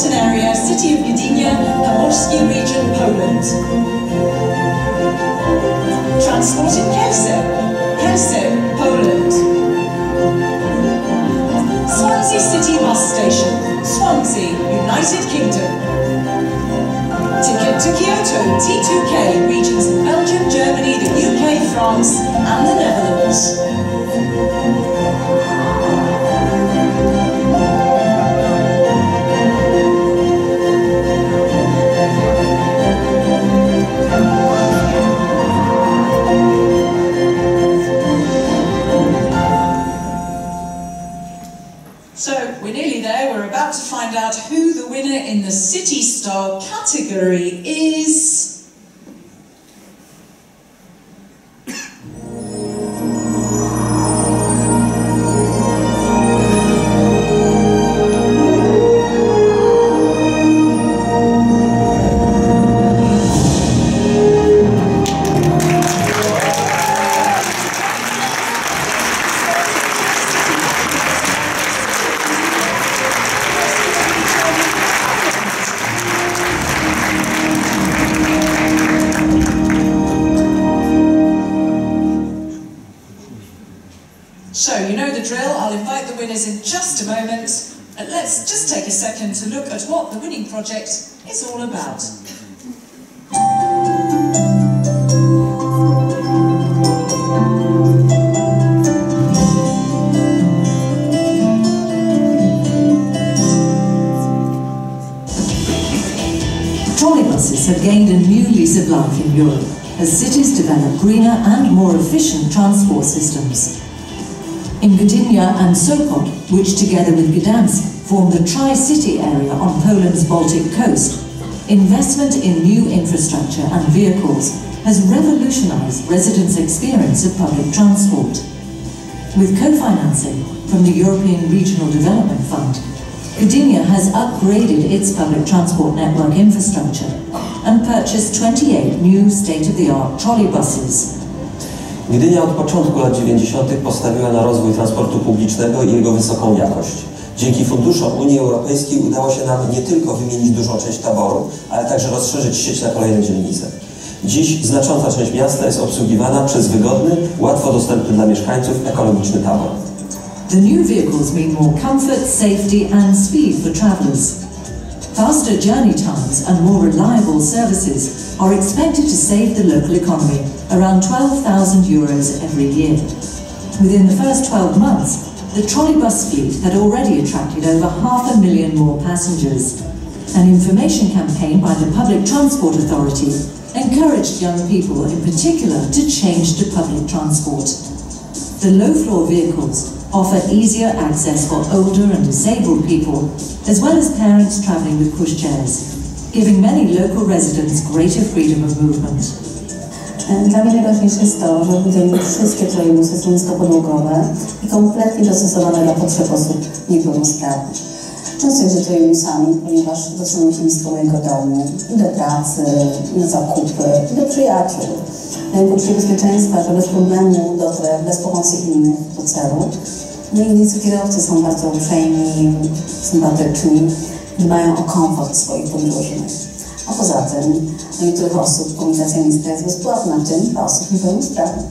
metropolitan area, city of Gdynia, Pomorski region, Poland. Transport in Kielce, Poland. Swansea City Bus Station, Swansea, United Kingdom. Ticket to Kyoto, T2K, regions in Belgium, Germany, the UK, France and the Netherlands. So, we're nearly there. We're about to find out who the winner in the Citystar category is. So, you know the drill. I'll invite the winners in just a moment. And let's just take a second to look at what the winning project is all about. Trolleybuses have gained a new lease of life in Europe as cities develop greener and more efficient transport systems. In Gdynia and Sopot, which together with Gdansk form the Tri-City area on Poland's Baltic coast, investment in new infrastructure and vehicles has revolutionized residents' experience of public transport. With co-financing from the European Regional Development Fund, Gdynia has upgraded its public transport network infrastructure and purchased 28 new state-of-the-art trolleybuses. Gdynia od początku lat 90. postawiła na rozwój transportu publicznego i jego wysoką jakość. Dzięki funduszom Unii Europejskiej udało się nam nie tylko wymienić dużą część taboru, ale także rozszerzyć sieć na kolejne dzielnice. Dziś znacząca część miasta jest obsługiwana przez wygodny, łatwo dostępny dla mieszkańców ekologiczny tabor. The new vehicles mean more comfort, safety and speed for travellers. Faster journey times and more reliable services are expected to save the local economy around €12,000 every year. Within the first 12 months, the trolleybus fleet had already attracted over 500,000 more passengers. An information campaign by the Public Transport Authority encouraged young people in particular to change to public transport. The low-floor vehicles offer easier access for older and disabled people, as well as parents travelling with pushchairs, giving many local residents greater freedom of movement. Dla mnie najważniejsze jest to, że w Gdyni wszystkie trolejbusy są niskopodłogowe i kompletnie dostosowane dla potrzeb osób niepełnosprawnych. Często jeżdżę trolejbusami, ponieważ dotrzymuję się blisko mojego domu, i do pracy, i na zakupy, i do przyjaciół. Daję poczucie bezpieczeństwa, że bez problemu dotrę bez pomocy innych do celu. No i inni kierowcy są bardzo uprzejmi, sympatyczni, dbają o komfort swoich podróżnych. A poza tym, dla niektórych osób komunikacja miejska jest bezpłatna, w tym dla osób niepełnosprawnych.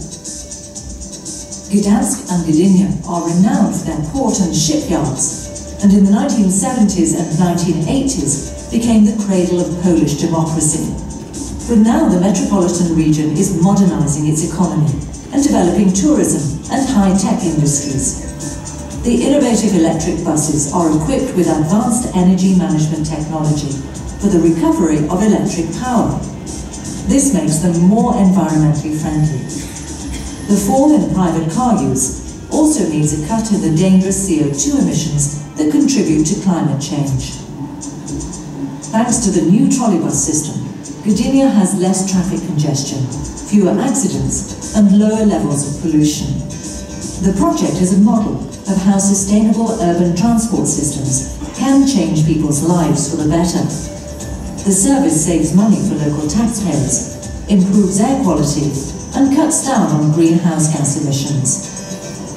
Gdansk and Gdynia are renowned for their port and shipyards, and in the 1970s and 1980s became the cradle of Polish democracy. But now the metropolitan region is modernizing its economy and developing tourism and high-tech industries. The innovative electric buses are equipped with advanced energy management technology for the recovery of electric power. This makes them more environmentally friendly. The fall in private car use also means a cut in the dangerous CO2 emissions that contribute to climate change. Thanks to the new trolleybus system, Gdynia has less traffic congestion, fewer accidents and lower levels of pollution. The project is a model of how sustainable urban transport systems can change people's lives for the better. The service saves money for local taxpayers, improves air quality and cuts down on greenhouse gas emissions.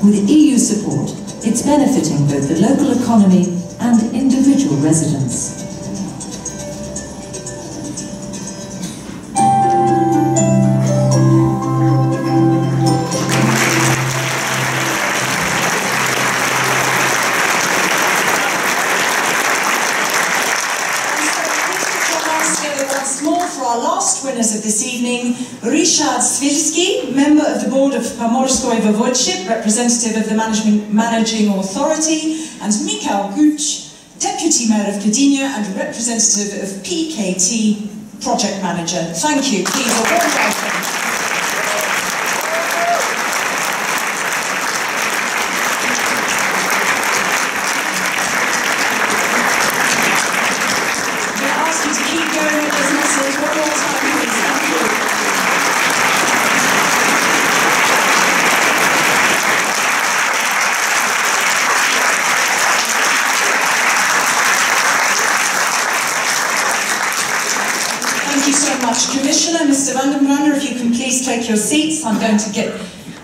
With EU support, it's benefiting both the local economy and individual residents. for our last winners of this evening, Ryszard Swilski, member of the board of Pomorskoye Voivodeship, representative of the managing authority, and Michał Guć, deputy mayor of Gdynia and representative of PKT project manager. Thank you. Please, a warm welcome. Commissioner, Mr. Van den Brander, if you can please take your seats. I'm going to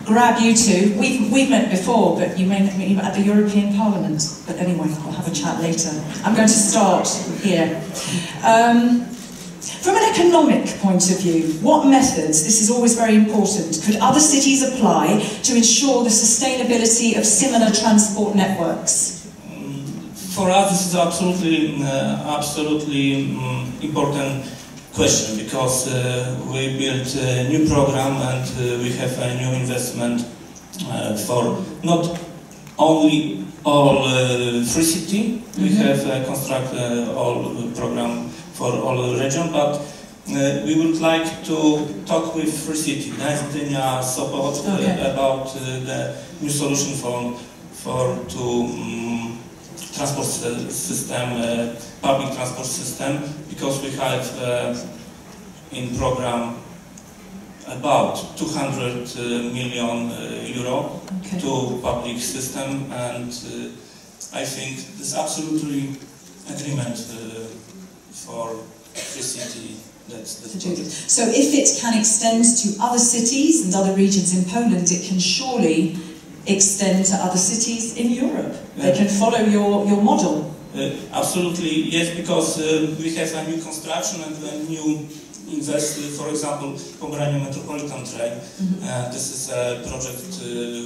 grab you two. We've met before, but you may not meet at the European Parliament. But anyway, we'll have a chat later. I'm going to start here. From an economic point of view, what methods, this is always very important, could other cities apply to ensure the sustainability of similar transport networks? For us, this is absolutely important question, because we built a new program and we have a new investment for not only all free city, we have construct all program for all region, but we would like to talk with free city, Gdynia, Sopot, about the new solution for transport system, public transport system, because we have in program about 200 million euro to public system, and I think this absolutely agreement for the city. That's so if it can extend to other cities and other regions in Poland, it can surely extend to other cities in Europe. They can follow your model. Absolutely, yes, because we have a new construction and a new invest, for example, Pomerania Metropolitan Train. This is a project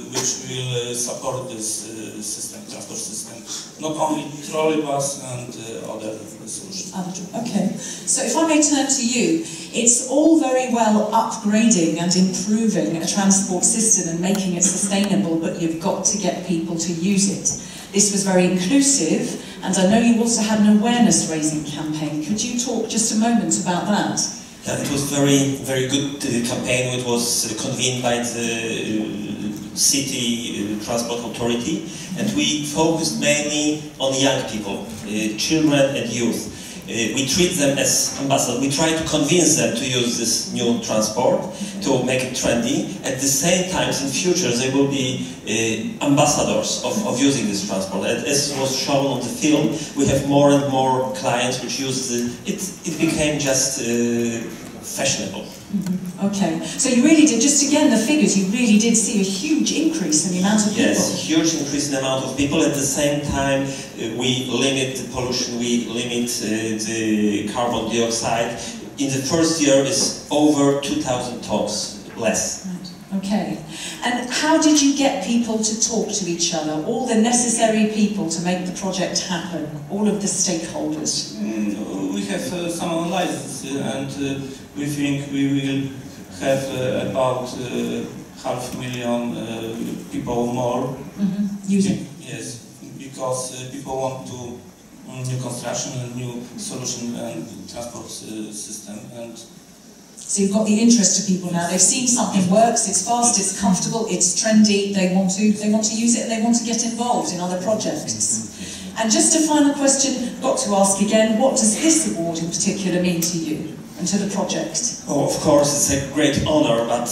which will support this transport system, not only trolleybus and other solutions. Okay, so if I may turn to you, it's all very well upgrading and improving a transport system and making it sustainable, but you've got to get people to use it. This was very inclusive, and I know you also had an awareness-raising campaign. Could you talk just a moment about that? Yeah, it was very good campaign. It was convened by the city transport authority, and we focused mainly on young people, children and youth. We treat them as ambassadors. We try to convince them to use this new transport, to make it trendy. At the same time, in future, they will be ambassadors of using this transport. As was shown on the film, we have more and more clients which use it. It became just fashionable. Okay, so you really did, just again the figures, you really did see a huge increase in the amount of people. Yes, huge increase in the amount of people. At the same time, we limit the pollution, we limit the carbon dioxide. In the first year, it's over 2,000 tons less. Right. Okay, and how did you get people to talk to each other, all the necessary people to make the project happen, all of the stakeholders? We have some analysis, and we think we will have about 500,000 people more using. Yes, because people want to new construction and new solution and transport system. And so you've got the interest of people now. They've seen something works. It's fast. It's comfortable. It's trendy. They want to use it. And they want to get involved in other projects. And just a final question, got to ask again, what does this award in particular mean to you and to the project? Oh, of course, it's a great honor, but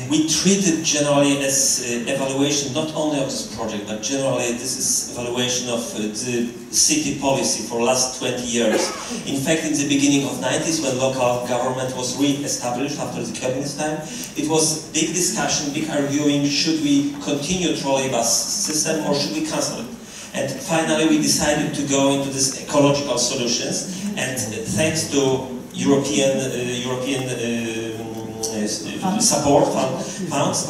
we treat it generally as evaluation not only of this project, but generally this is evaluation of the city policy for last 20 years. In fact, in the beginning of 90s, when local government was re-established after the communist time, it was big discussion, big arguing, should we continue trolleybus system or should we cancel it? And finally, we decided to go into this ecological solutions, and thanks to European support funds,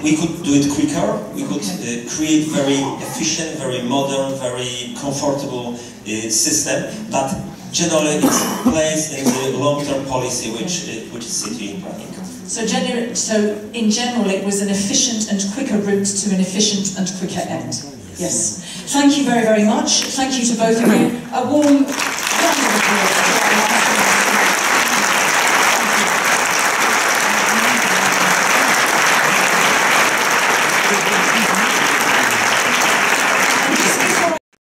we could do it quicker. We could create very efficient, very modern, very comfortable system, but generally it's placed in the long-term policy which is city planning. So in general, it was an efficient and quicker route to an efficient and quicker end. Yes. Thank you very, very much. Thank you to both of you. A warm